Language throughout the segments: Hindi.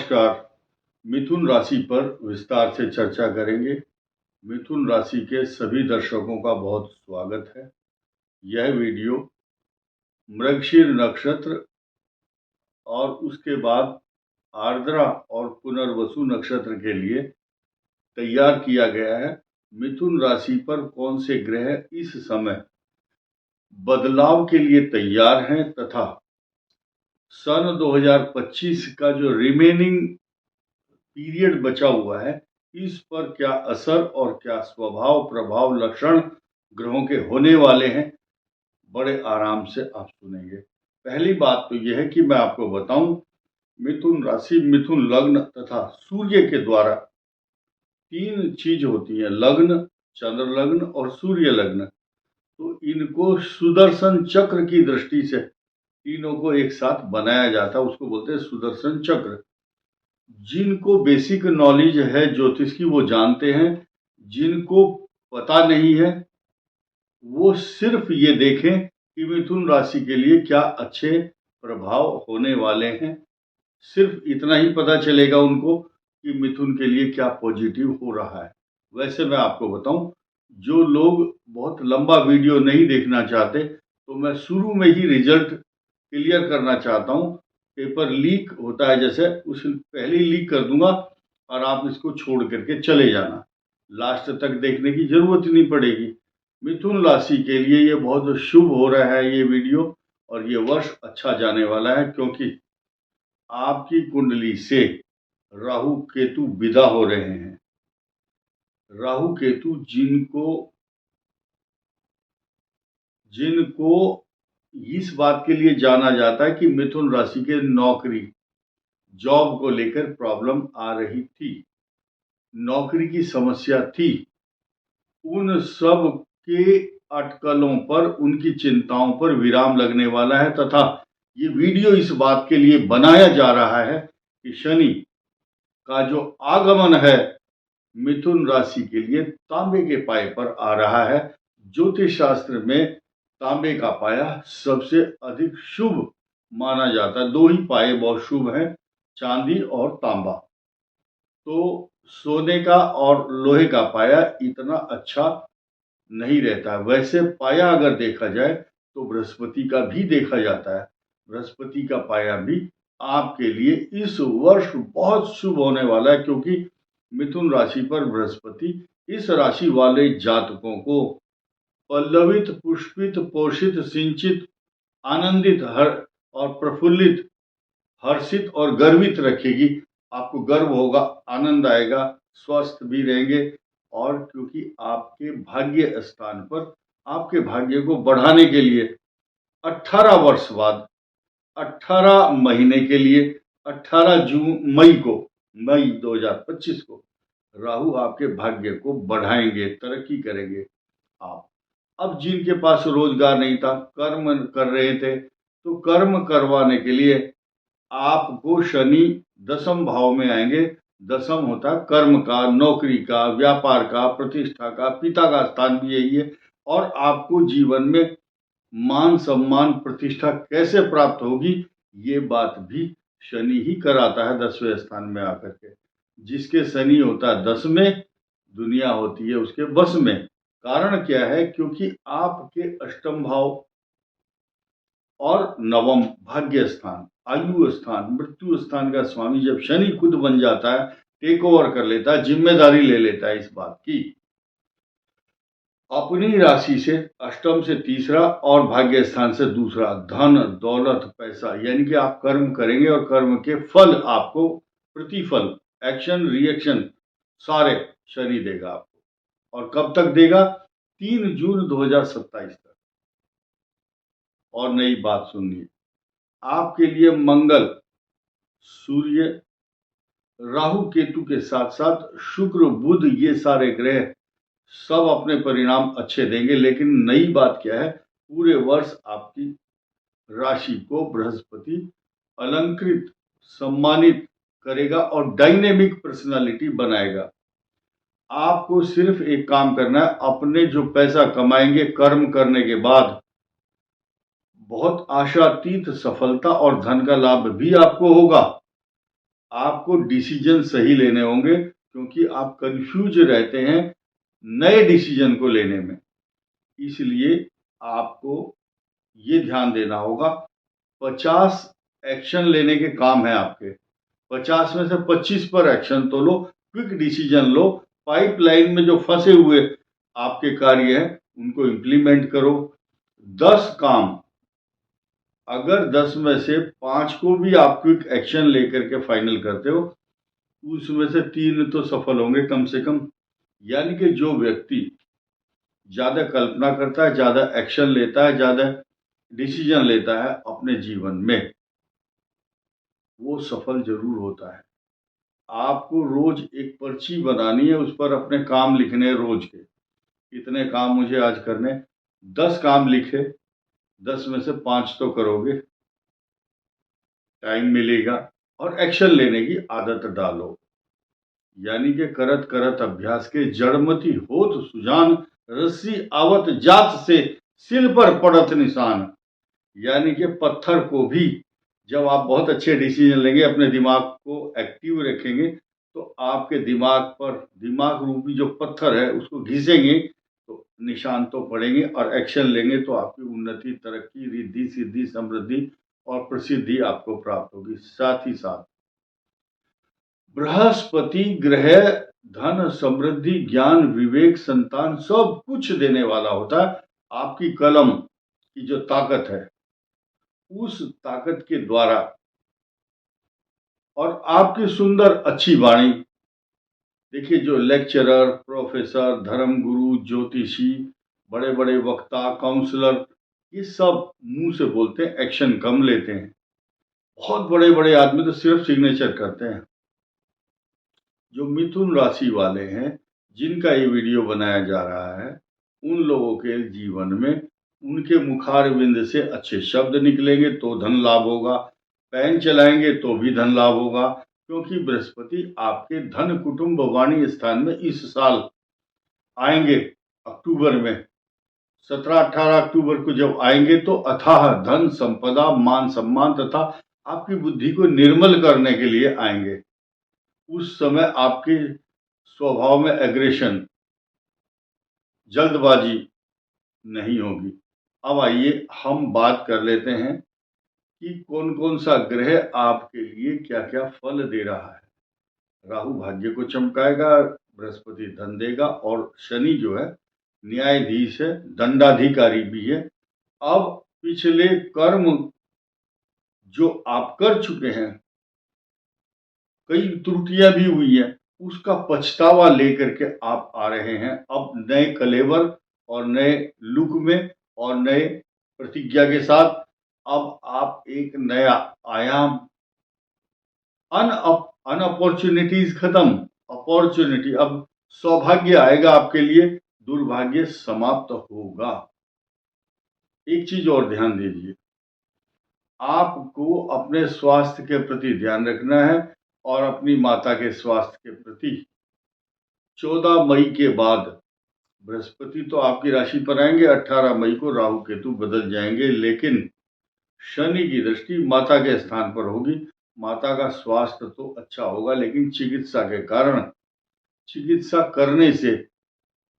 नमस्कार। मिथुन राशि पर विस्तार से चर्चा करेंगे। मिथुन राशि के सभी दर्शकों का बहुत स्वागत है। यह वीडियो मृगशीर नक्षत्र और उसके बाद आर्द्रा और पुनर्वसु नक्षत्र के लिए तैयार किया गया है। मिथुन राशि पर कौन से ग्रह इस समय बदलाव के लिए तैयार हैं तथा सन 2025 का जो रिमेनिंग पीरियड बचा हुआ है इस पर क्या असर और क्या स्वभाव प्रभाव लक्षण ग्रहों के होने वाले हैं, बड़े आराम से आप सुनेंगे। पहली बात तो यह है कि मैं आपको बताऊं, मिथुन राशि, मिथुन लग्न तथा सूर्य के द्वारा तीन चीज होती है, लग्न, चंद्र लग्न और सूर्य लग्न। तो इनको सुदर्शन चक्र की दृष्टि से तीनों को एक साथ बनाया जाता है, उसको बोलते हैं सुदर्शन चक्र। जिनको बेसिक नॉलेज है ज्योतिष की वो जानते हैं, जिनको पता नहीं है वो सिर्फ ये देखें कि मिथुन राशि के लिए क्या अच्छे प्रभाव होने वाले हैं। सिर्फ इतना ही पता चलेगा उनको कि मिथुन के लिए क्या पॉजिटिव हो रहा है। वैसे मैं आपको बताऊं, जो लोग बहुत लंबा वीडियो नहीं देखना चाहते तो मैं शुरू में ही रिजल्ट क्लियर करना चाहता हूं। पेपर लीक होता है जैसे, उस पहले ही लीक कर दूंगा और आप इसको छोड़ करके चले जाना, लास्ट तक देखने की जरूरत ही नहीं पड़ेगी। मिथुन राशि के लिए ये बहुत शुभ हो रहा है ये वीडियो, और ये वर्ष अच्छा जाने वाला है क्योंकि आपकी कुंडली से राहु केतु विदा हो रहे हैं। राहु केतु जिनको इस बात के लिए जाना जाता है कि मिथुन राशि के नौकरी जॉब को लेकर प्रॉब्लम आ रही थी, नौकरी की समस्या थी, उन सब के अटकलों पर, उनकी चिंताओं पर विराम लगने वाला है। तथा ये वीडियो इस बात के लिए बनाया जा रहा है कि शनि का जो आगमन है मिथुन राशि के लिए तांबे के पाए पर आ रहा है। ज्योतिष शास्त्र में तांबे का पाया सबसे अधिक शुभ माना जाता है। दो ही पाए बहुत शुभ हैं, चांदी और तांबा। तो सोने का और लोहे का पाया इतना अच्छा नहीं रहता। वैसे पाया अगर देखा जाए तो बृहस्पति का भी देखा जाता है। बृहस्पति का पाया भी आपके लिए इस वर्ष बहुत शुभ होने वाला है, क्योंकि मिथुन राशि पर बृहस्पति इस राशि वाले जातकों को पल्लवित, पुष्पित, पोषित, सिंचित, आनंदित, और प्रफुल्लित, हर्षित और गर्वित रखेगी। आपको गर्व होगा, आनंद आएगा, स्वस्थ भी रहेंगे। और क्योंकि आपके भाग्य स्थान पर आपके भाग्य को बढ़ाने के लिए 18 वर्ष बाद 18 महीने के लिए 18 मई 2025 को राहु आपके भाग्य को बढ़ाएंगे, तरक्की करेंगे। आप अब जिनके पास रोजगार नहीं था, कर्म कर रहे थे, तो कर्म करवाने के लिए आपको शनि दसम भाव में आएंगे। दसम होता है कर्म का, नौकरी का, व्यापार का, प्रतिष्ठा का, पिता का स्थान भी यही है। और आपको जीवन में मान सम्मान प्रतिष्ठा कैसे प्राप्त होगी ये बात भी शनि ही कराता है 10वें स्थान में आकर के। जिसके शनि होता है 10 में, दुनिया होती है उसके बस में। कारण क्या है? क्योंकि आपके अष्टम भाव और नवम भाग्य स्थान, आयु स्थान, मृत्यु स्थान का स्वामी जब शनि खुद बन जाता है, टेक ओवर कर लेता है, जिम्मेदारी ले लेता है इस बात की, अपनी राशि से अष्टम से तीसरा और भाग्य स्थान से दूसरा, धन दौलत पैसा, यानी कि आप कर्म करेंगे और कर्म के फल आपको, प्रतिफल, एक्शन रिएक्शन सारे शनि देगा आपको। और कब तक देगा? 3 जून 2027 तक। और नई बात सुनिए, आपके लिए मंगल, सूर्य, राहु केतु के साथ साथ शुक्र बुध, ये सारे ग्रह सब अपने परिणाम अच्छे देंगे। लेकिन नई बात क्या है? पूरे वर्ष आपकी राशि को बृहस्पति अलंकृत, सम्मानित करेगा और डायनेमिक पर्सनालिटी बनाएगा। आपको सिर्फ एक काम करना है, अपने जो पैसा कमाएंगे कर्म करने के बाद, बहुत आशातीत सफलता और धन का लाभ भी आपको होगा। आपको डिसीजन सही लेने होंगे, क्योंकि आप कंफ्यूज रहते हैं नए डिसीजन को लेने में। इसलिए आपको ये ध्यान देना होगा, 50 एक्शन लेने के काम है आपके, 50 में से 25 पर एक्शन तो लो, क्विक डिसीजन लो, पाइपलाइन में जो फंसे हुए आपके कार्य हैं उनको इम्प्लीमेंट करो। 10 काम, अगर 10 में से 5 को भी आप क्विक एक्शन लेकर के फाइनल करते हो, उसमें से 3 तो सफल होंगे कम से कम। यानी कि जो व्यक्ति ज्यादा कल्पना करता है, ज्यादा एक्शन लेता है, ज्यादा डिसीजन लेता है अपने जीवन में, वो सफल जरूर होता है। आपको रोज एक पर्ची बनानी है, उस पर अपने काम लिखने हैं रोज के, इतने काम मुझे आज करने। 10 काम लिखे, 10 में से 5 तो करोगे, टाइम मिलेगा, और एक्शन लेने की आदत डालो। यानी कि करत करत अभ्यास के जड़मति होत सुजान, रस्सी आवत जात से सिल पर पड़त निशान। यानी कि पत्थर को भी जब आप बहुत अच्छे डिसीजन लेंगे, अपने दिमाग को एक्टिव रखेंगे, तो आपके दिमाग पर, दिमाग रूपी जो पत्थर है उसको घिसेंगे तो निशान तो पड़ेंगे, और एक्शन लेंगे तो आपकी उन्नति, तरक्की, रिद्धि, सिद्धि, समृद्धि और प्रसिद्धि आपको प्राप्त होगी। साथ ही साथ बृहस्पति ग्रह धन, समृद्धि, ज्ञान, विवेक, संतान सब कुछ देने वाला होता है। आपकी कलम की जो ताकत है, उस ताकत के द्वारा, और आपकी सुंदर अच्छी वाणी, देखिए जो लेक्चरर, प्रोफेसर, धर्मगुरु, ज्योतिषी, बड़े बड़े वक्ता, काउंसलर, ये सब मुंह से बोलते हैं, एक्शन कम लेते हैं। बहुत बड़े बड़े आदमी तो सिर्फ सिग्नेचर करते हैं। जो मिथुन राशि वाले हैं, जिनका ये वीडियो बनाया जा रहा है, उन लोगों के जीवन में उनके मुखारविंद से अच्छे शब्द निकलेंगे तो धन लाभ होगा, पेन चलाएंगे तो भी धन लाभ होगा, क्योंकि बृहस्पति आपके धन, कुटुंब, वाणी स्थान में इस साल आएंगे। अक्टूबर में 17-18 अक्टूबर को जब आएंगे तो अथाह धन, संपदा, मान सम्मान तथा आपकी बुद्धि को निर्मल करने के लिए आएंगे। उस समय आपके स्वभाव में एग्रेशन, जल्दबाजी नहीं होगी। अब आइए हम बात कर लेते हैं कि कौन कौन सा ग्रह आपके लिए क्या क्या फल दे रहा है। राहु भाग्य को चमकाएगा, बृहस्पति धन देगा, और शनि जो है न्यायाधीश है, दंडाधिकारी भी है। अब पिछले कर्म जो आप कर चुके हैं, कई त्रुटियां भी हुई है, उसका पछतावा लेकर के आप आ रहे हैं अब नए कलेवर और नए लुक में और नए प्रतिज्ञा के साथ। अब आप एक नया आयाम, अनअपॉर्चुनिटीज खत्म, अपॉर्चुनिटी, अब सौभाग्य आएगा आपके लिए, दुर्भाग्य समाप्त होगा। एक चीज और ध्यान दीजिए, आपको अपने स्वास्थ्य के प्रति ध्यान रखना है और अपनी माता के स्वास्थ्य के प्रति। 14 मई के बाद बृहस्पति तो आपकी राशि पर आएंगे, 18 मई को राहु केतु बदल जाएंगे, लेकिन शनि की दृष्टि माता के स्थान पर होगी। माता का स्वास्थ्य तो अच्छा होगा, लेकिन चिकित्सा के कारण, चिकित्सा करने से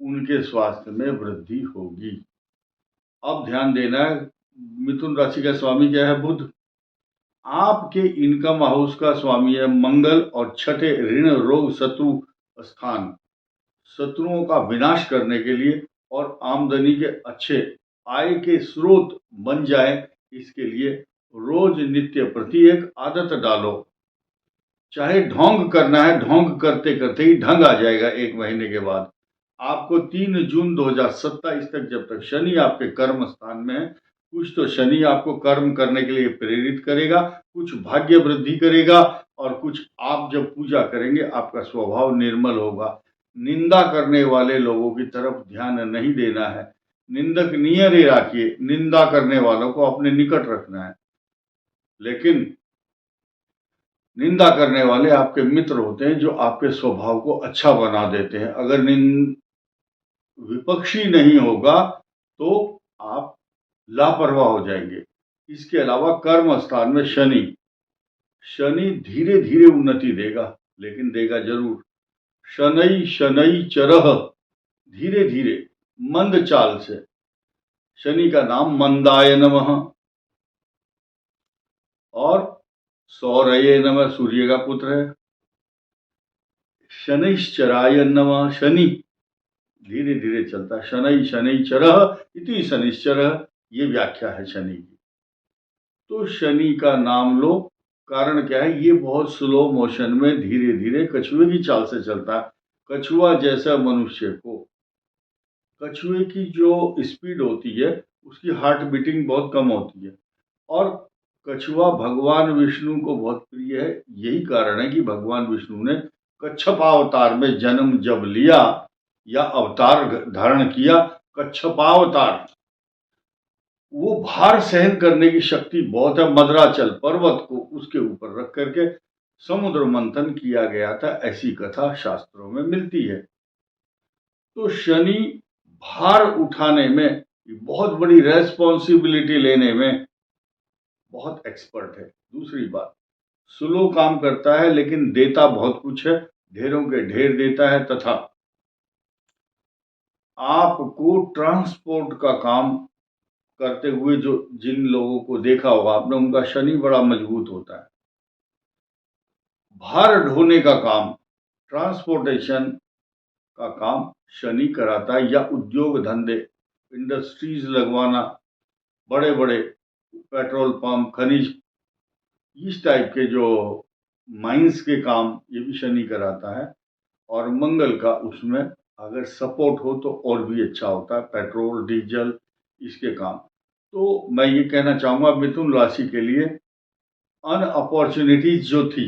उनके स्वास्थ्य में वृद्धि होगी। अब ध्यान देना है, मिथुन राशि का स्वामी क्या है? बुध। आपके इनकम हाउस का स्वामी है मंगल, और छठे ऋण, रोग, शत्रु स्थान, शत्रुओं का विनाश करने के लिए और आमदनी के अच्छे आय के स्रोत बन जाए, इसके लिए रोज नित्य प्रति एक आदत डालो। चाहे ढोंग करना है, ढोंग करते करते ही ढंग आ जाएगा। 1 महीने के बाद आपको 3 जून 2027 तक, जब तक शनि आपके कर्म स्थान में है, कुछ तो शनि आपको कर्म करने के लिए प्रेरित करेगा, कुछ भाग्य वृद्धि करेगा, और कुछ आप जब पूजा करेंगे आपका स्वभाव निर्मल होगा। निंदा करने वाले लोगों की तरफ ध्यान नहीं देना है, निंदक नियर ही रखिए, निंदा करने वालों को अपने निकट रखना है। लेकिन निंदा करने वाले आपके मित्र होते हैं, जो आपके स्वभाव को अच्छा बना देते हैं। अगर विपक्षी नहीं होगा तो आप लापरवाह हो जाएंगे। इसके अलावा कर्म स्थान में शनि, शनि धीरे धीरे उन्नति देगा, लेकिन देगा जरूर। शनै शनै चरः, धीरे धीरे मंद चाल से। शनि का नाम मंदाय नमः, और सौरये नमः, सूर्य का पुत्र है। शनिश्चराय नमः, शनि धीरे धीरे चलता है। शनै शनैश्चरः इति शनिश्चरः, ये व्याख्या है शनि की। तो शनि का नाम लो, कारण क्या है, ये बहुत स्लो मोशन में धीरे धीरे कछुए की चाल से चलता है। कछुआ जैसा मनुष्य को, कछुए की जो स्पीड होती है उसकी हार्ट बीटिंग बहुत कम होती है, और कछुआ भगवान विष्णु को बहुत प्रिय है। यही कारण है कि भगवान विष्णु ने कच्छपावतार में जन्म जब लिया या अवतार धारण किया, कच्छपावतार, वो भार सहन करने की शक्ति बहुत है। मद्राचल पर्वत को उसके ऊपर रख करके समुद्र मंथन किया गया था, ऐसी कथा शास्त्रों में मिलती है। तो शनि भार उठाने में, बहुत बड़ी रेस्पॉन्सिबिलिटी लेने में बहुत एक्सपर्ट है। दूसरी बात, स्लो काम करता है लेकिन देता बहुत कुछ है, ढेरों के ढेर देता है। तथा आपको ट्रांसपोर्ट का काम करते हुए जो जिन लोगों को देखा होगा आपने, उनका शनि बड़ा मजबूत होता है। भार ढोने का काम, ट्रांसपोर्टेशन का काम शनि कराता है, या उद्योग धंधे, इंडस्ट्रीज लगवाना, बड़े बड़े पेट्रोल पंप, खनिज, इस टाइप के जो माइंस के काम, ये भी शनि कराता है। और मंगल का उसमें अगर सपोर्ट हो तो और भी अच्छा होता है, पेट्रोल डीजल इसके काम। तो मैं ये कहना चाहूंगा मिथुन राशि के लिए अन अपॉर्चुनिटीज जो थी,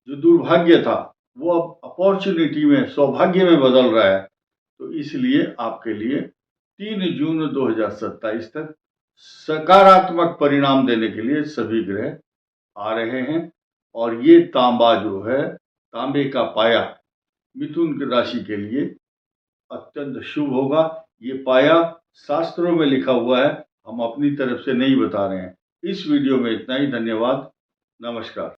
जो दुर्भाग्य था, वो अब अपॉर्चुनिटी में, सौभाग्य में बदल रहा है। तो इसलिए आपके लिए 3 जून 2027 तक सकारात्मक परिणाम देने के लिए सभी ग्रह आ रहे हैं। और ये तांबा जो है, तांबे का पाया मिथुन राशि के लिए अत्यंत शुभ होगा। ये पाया शास्त्रों में लिखा हुआ है, हम अपनी तरफ से नहीं बता रहे हैं। इस वीडियो में इतना ही। धन्यवाद, नमस्कार।